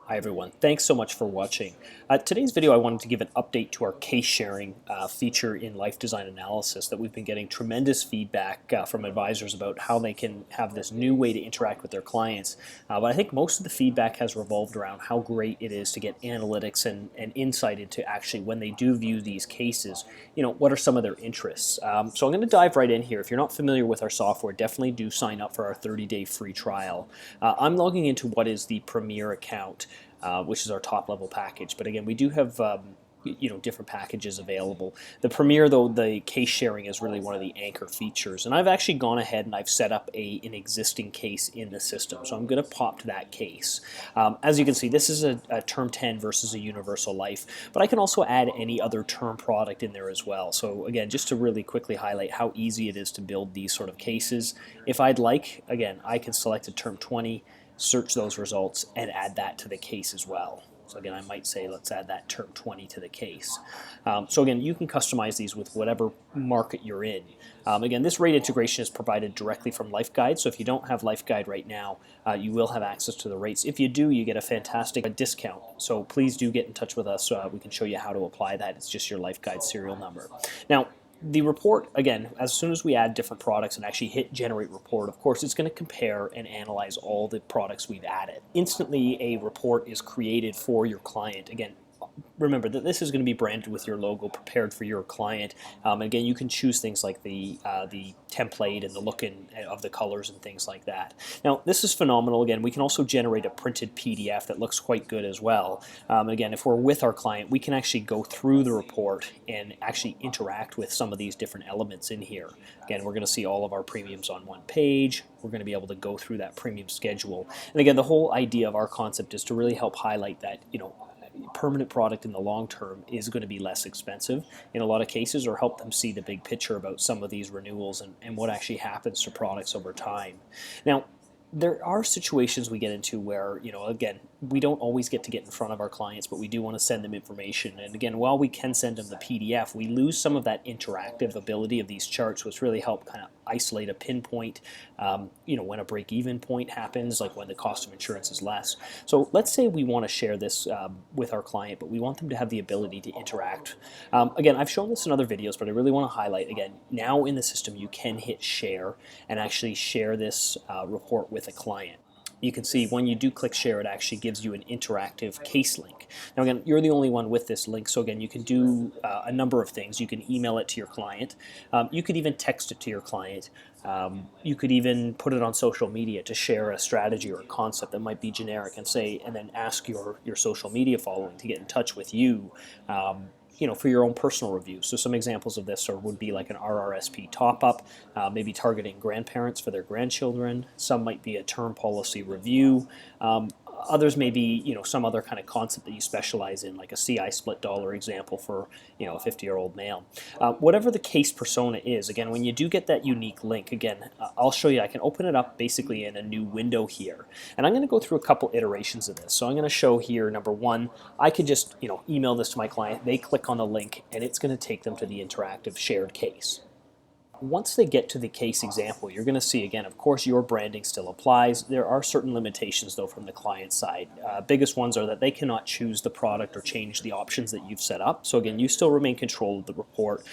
Hi everyone, thanks so much for watching. Today's video I wanted to give an update to our case sharing feature in Life Design Analysis that we've been getting tremendous feedback from advisors about how they can have this new way to interact with their clients. But I think most of the feedback has revolved around how great it is to get analytics and insight into actually when they do view these cases, what are some of their interests. So I'm going to dive right in here. If you're not familiar with our software, definitely do sign up for our 30-day free trial. I'm logging into what is the Premier account, which is our top level package. But again, we do have different packages available. The Premier, though, the case sharing is really one of the anchor features. And I've actually gone ahead and I've set up an existing case in the system. So I'm going to pop to that case. As you can see, this is a term 10 versus a universal life, but I can also add any other term product in there as well. So again, just to really quickly highlight how easy it is to build these sort of cases. If I'd like, again, I can select a term 20, search those results, and add that to the case as well. So again, I might say, let's add that term 20 to the case. So again, you can customize these with whatever market you're in. Again, this rate integration is provided directly from LifeGuide. So if you don't have LifeGuide right now, you will have access to the rates. If you do, you get a fantastic discount. So please do get in touch with us. We can show you how to apply that. It's just your LifeGuide serial number. Now, the report, again, as soon as we add different products and actually hit generate report, of course, it's going to compare and analyze all the products we've added. Instantly, a report is created for your client. Again, remember that this is going to be branded with your logo, prepared for your client. Again, you can choose things like the template and the look of the colors and things like that. Now, this is phenomenal. Again, we can also generate a printed PDF that looks quite good as well. Again, if we're with our client, we can actually go through the report and actually interact with some of these different elements in here. Again, we're going to see all of our premiums on one page. We're going to be able to go through that premium schedule. And again, the whole idea of our concept is to really help highlight that, permanent product in the long term is going to be less expensive in a lot of cases, or help them see the big picture about some of these renewals and what actually happens to products over time. Now, there are situations we get into where, again, we don't always get to get in front of our clients, but we do want to send them information. And again, while we can send them the PDF, we lose some of that interactive ability of these charts, which really help kind of isolate a pinpoint, when a break-even point happens, like when the cost of insurance is less. So let's say we want to share this with our client, but we want them to have the ability to interact. Again, I've shown this in other videos, but I really want to highlight, again, now in the system, you can hit share and actually share this report with a client. You can see when you do click share, it actually gives you an interactive case link. Now again, you're the only one with this link, so again, you can do a number of things. You can email it to your client. You could even text it to your client. You could even put it on social media to share a strategy or a concept that might be generic and then ask your social media following to get in touch with you. For your own personal review. So some examples of this would be like an RRSP top-up, maybe targeting grandparents for their grandchildren. Some might be a term policy review. Others may be, some other kind of concept that you specialize in, like a CI split dollar example for, a 50-year-old male. Whatever the case persona is, again, when you do get that unique link, again, I'll show you. I can open it up basically in a new window here. And I'm going to go through a couple iterations of this. So I'm going to show here, number one, I could just, email this to my client. They click on the link, and it's going to take them to the interactive shared case. Once they get to the case example, you're going to see, again, of course, your branding still applies. There are certain limitations, though, from the client side. Biggest ones are that they cannot choose the product or change the options that you've set up. So, again, you still remain control of the report.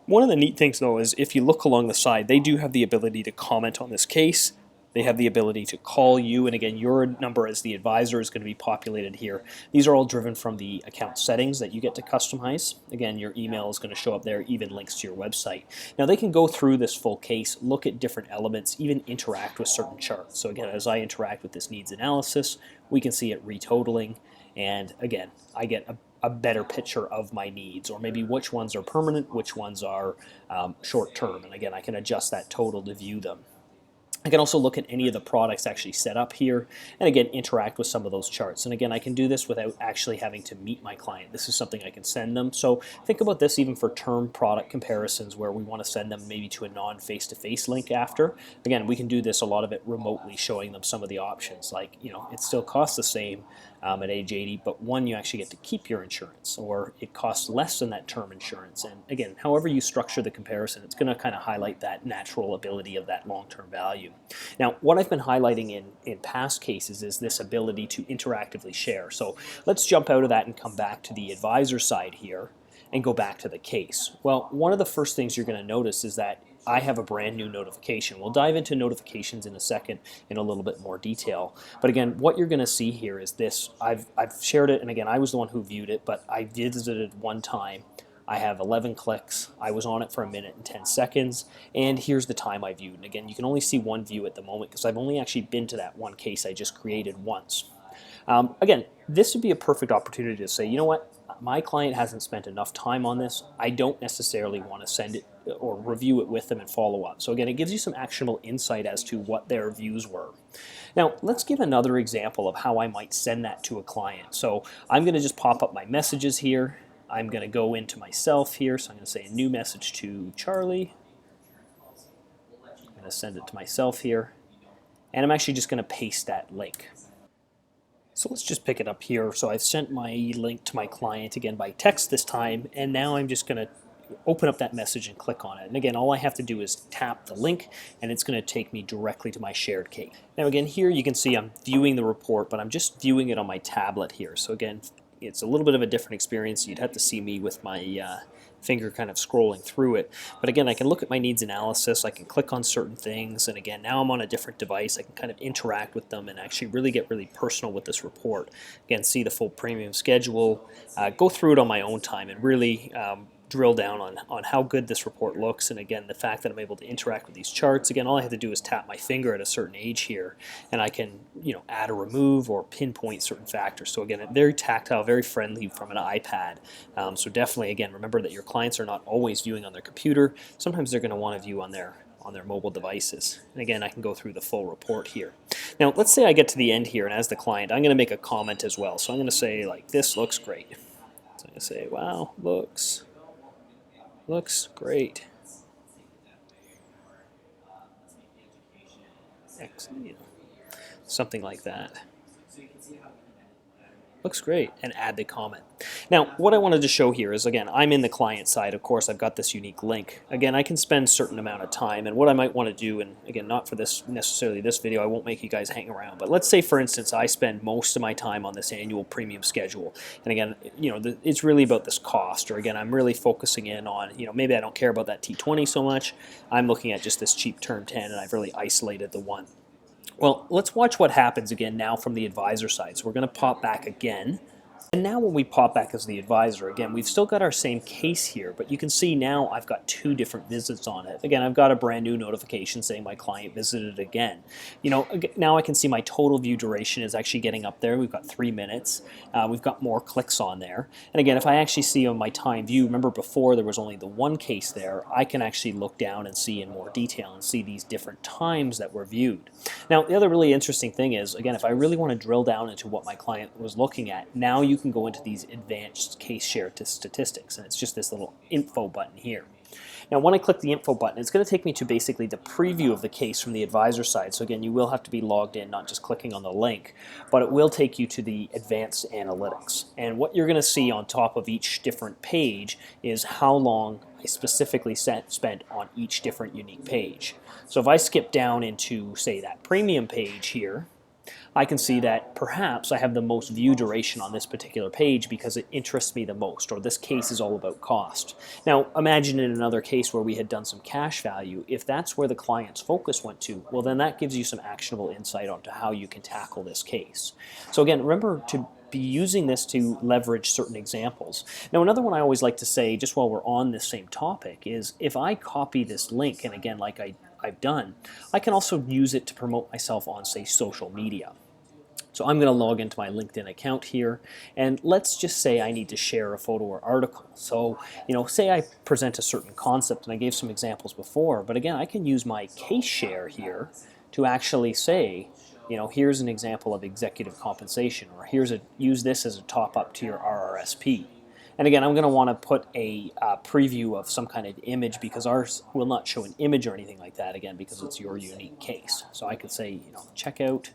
One of the neat things, though, is if you look along the side, they do have the ability to comment on this case. They have the ability to call you, and again, your number as the advisor is going to be populated here. These are all driven from the account settings that you get to customize. Again, your email is going to show up there, even links to your website. Now, they can go through this full case, look at different elements, even interact with certain charts. So again, as I interact with this needs analysis, we can see it retotaling, and again, I get a better picture of my needs, or maybe which ones are permanent, which ones are short-term. And again, I can adjust that total to view them. I can also look at any of the products actually set up here, and again, interact with some of those charts. And again, I can do this without actually having to meet my client. This is something I can send them. So think about this even for term product comparisons where we want to send them maybe to a non-face-to-face link after. Again, we can do this, a lot of it remotely, showing them some of the options. Like, it still costs the same, at age 80, but one, you actually get to keep your insurance, or it costs less than that term insurance. And again, however you structure the comparison, it's going to kind of highlight that natural ability of that long-term value. Now, what I've been highlighting in past cases is this ability to interactively share. So let's jump out of that and come back to the advisor side here and go back to the case. Well, one of the first things you're going to notice is that I have a brand new notification. We'll dive into notifications in a second in a little bit more detail. But again, what you're going to see here is this. I've shared it, and again, I was the one who viewed it, but I visited one time. I have 11 clicks. I was on it for 1 minute and 10 seconds, and here's the time I viewed. And again, you can only see one view at the moment because I've only actually been to that one case I just created once. Again, this would be a perfect opportunity to say, you know what? My client hasn't spent enough time on this. I don't necessarily want to send it or review it with them and follow up. So again, it gives you some actionable insight as to what their views were. Now, let's give another example of how I might send that to a client. So I'm going to just pop up my messages here. I'm going to go into myself here. So I'm going to say a new message to Charlie. I'm going to send it to myself here. And I'm actually just going to paste that link. So let's just pick it up here. So I've sent my link to my client again by text this time, and now I'm just going to open up that message and click on it. And again, all I have to do is tap the link, and it's going to take me directly to my shared case. Now again, here you can see I'm viewing the report, but I'm just viewing it on my tablet here. So again, it's a little bit of a different experience. You'd have to see me with my finger kind of scrolling through it. But again, I can look at my needs analysis, I can click on certain things, and again, now I'm on a different device. I can kind of interact with them and actually really get really personal with this report. Again, see the full premium schedule, go through it on my own time and really drill down on how good this report looks. And again, the fact that I'm able to interact with these charts. Again, all I have to do is tap my finger at a certain age here, and I can, you know, add or remove or pinpoint certain factors. So again, very tactile, very friendly from an iPad. So definitely, again, remember that your clients are not always viewing on their computer. Sometimes they're going to want to view on their mobile devices. And again, I can go through the full report here. Now, let's say I get to the end here, and as the client, I'm going to make a comment as well. So I'm going to say, like, this looks great. So I'm going to say, wow, looks great. Excellent. Something like that. Looks great, and add the comment. Now, what I wanted to show here is, again, I'm in the client side. Of course, I've got this unique link. Again, I can spend a certain amount of time, and what I might want to do, and again, not for this necessarily this video, I won't make you guys hang around, but let's say, for instance, I spend most of my time on this annual premium schedule, and again, you know, it's really about this cost, or again, I'm really focusing in on, you know, maybe I don't care about that T20 so much. I'm looking at just this cheap term 10, and I've really isolated the one. Well, let's watch what happens again now from the advisor side. So we're going to pop back again. And now when we pop back as the advisor, again, we've still got our same case here, but you can see now I've got 2 different visits on it. Again, I've got a brand new notification saying my client visited again. You know, now I can see my total view duration is actually getting up there. We've got 3 minutes. We've got more clicks on there. And again, if I actually see on my time view, remember before there was only the one case there, I can actually look down and see in more detail and see these different times that were viewed. Now, the other really interesting thing is, again, if I really want to drill down into what my client was looking at, now you can go into these advanced case share statistics, and it's just this little info button here. Now, when I click the info button, it's going to take me to basically the preview of the case from the advisor side. So again, you will have to be logged in, not just clicking on the link, but it will take you to the advanced analytics. And what you're going to see on top of each different page is how long I specifically spent on each different unique page. So if I skip down into, say, that premium page here, I can see that perhaps I have the most view duration on this particular page because it interests me the most, or this case is all about cost. Now, imagine in another case where we had done some cash value, if that's where the client's focus went to, well, then that gives you some actionable insight onto how you can tackle this case. So again, remember to be using this to leverage certain examples. Now, another one I always like to say, just while we're on this same topic, is if I copy this link, and again, like I've done, I can also use it to promote myself on, say, social media. So I'm going to log into my LinkedIn account here, and let's just say I need to share a photo or article. So, you know, say I present a certain concept, and I gave some examples before, but again, I can use my case share here to actually say, you know, here's an example of executive compensation, or use this as a top up to your RRSP. And again, I'm going to want to put a preview of some kind of image, because ours will not show an image or anything like that, again, because it's your unique case. So I could say, you know, check out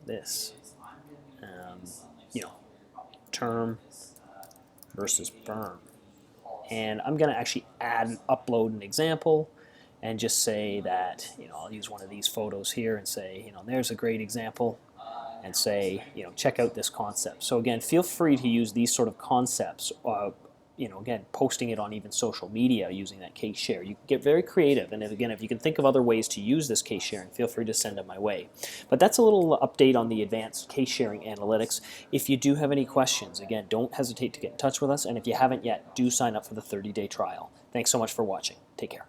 this. you know, term versus firm. And I'm going to actually upload an example and just say that, I'll use one of these photos here and say, there's a great example, and say, check out this concept. So again, feel free to use these sort of concepts, again, posting it on even social media using that case share. You can get very creative, and again, if you can think of other ways to use this case sharing, feel free to send them my way. But that's a little update on the advanced case sharing analytics. If you do have any questions, again, don't hesitate to get in touch with us, and if you haven't yet, do sign up for the 30-day trial. Thanks so much for watching. Take care.